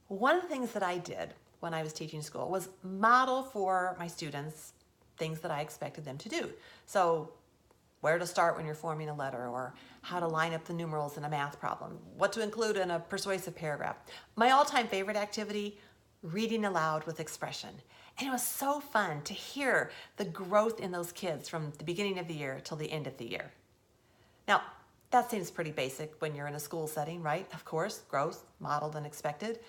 One of the things that I did when I was teaching school was model for my students things that I expected them to do. So where to start when you're forming a letter, or how to line up the numerals in a math problem, what to include in a persuasive paragraph. My all-time favorite activity, reading aloud with expression. And it was so fun to hear the growth in those kids from the beginning of the year till the end of the year. Now, that seems pretty basic when you're in a school setting, right? Of course, growth, modeled and expected.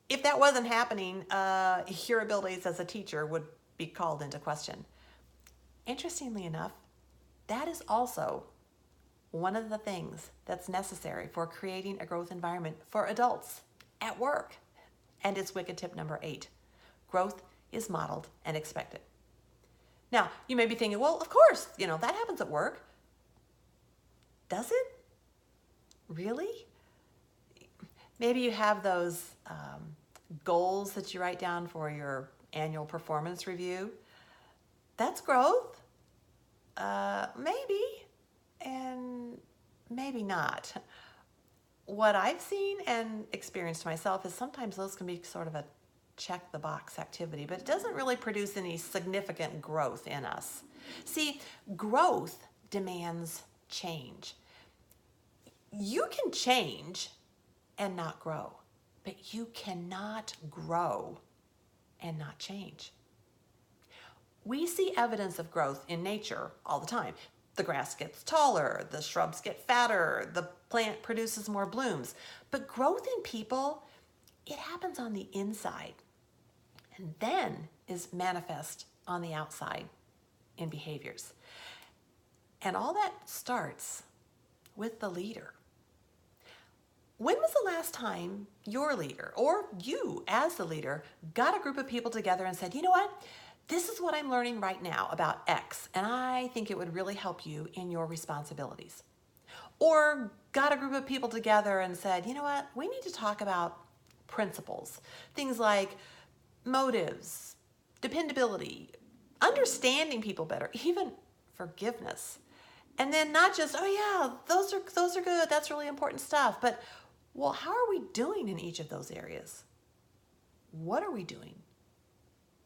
If that wasn't happening, your abilities as a teacher would be called into question. Interestingly enough, that is also one of the things that's necessary for creating a growth environment for adults at work. And it's wicked tip number 8. Growth is modeled and expected. Now, you may be thinking, well, of course, that happens at work. Does it? Really? Maybe you have those goals that you write down for your annual performance review. That's growth. Maybe, and maybe not. What I've seen and experienced myself is sometimes those can be sort of a check the box activity, but it doesn't really produce any significant growth in us. See, growth demands change. You can change and not grow, but you cannot grow and not change. We see evidence of growth in nature all the time. The grass gets taller, the shrubs get fatter, the plant produces more blooms. But growth in people, it happens on the inside and then is manifest on the outside in behaviors. And all that starts with the leader. When was the last time your leader, or you as the leader, got a group of people together and said, you know what? This is what I'm learning right now about X, and I think it would really help you in your responsibilities. Or got a group of people together and said, you know what? We need to talk about principles. Things like motives, dependability, understanding people better, even forgiveness. And then not just, oh yeah, those are good, that's really important stuff, but well, how are we doing in each of those areas? What are we doing?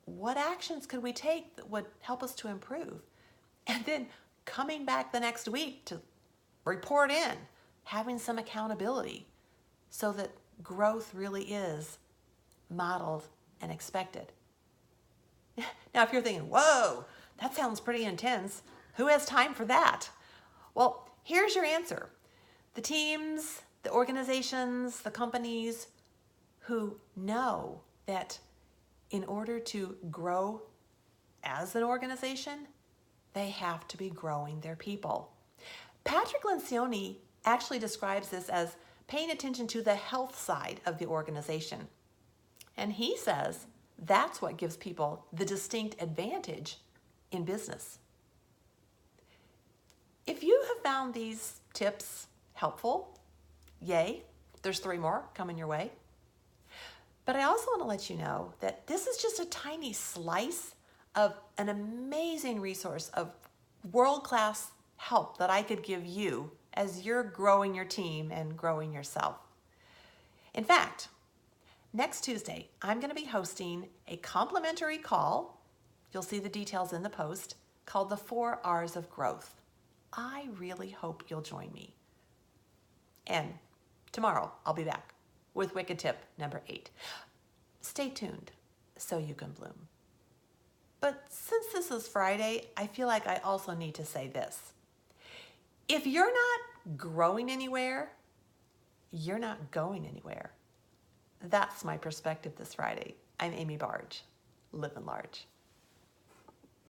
What actions could we take that would help us to improve? And then coming back the next week to report in, having some accountability so that growth really is modeled and expected. Now, if you're thinking, whoa, that sounds pretty intense, who has time for that? Well, here's your answer. The teams, the organizations, the companies who know that in order to grow as an organization, they have to be growing their people. Patrick Lencioni actually describes this as paying attention to the health side of the organization. And he says that's what gives people the distinct advantage in business. If you have found these tips helpful, yay, there's 3 more coming your way. But I also want to let you know that this is just a tiny slice of an amazing resource of world-class help that I could give you as you're growing your team and growing yourself. In fact, next Tuesday, I'm going to be hosting a complimentary call. You'll see the details in the post, called the 4 R's of Growth. I really hope you'll join me. And tomorrow, I'll be back with wicked tip number 8. Stay tuned so you can bloom. But since this is Friday, I feel like I also need to say this. If you're not growing anywhere, you're not going anywhere. That's my perspective this Friday. I'm Amy Barg. Living large.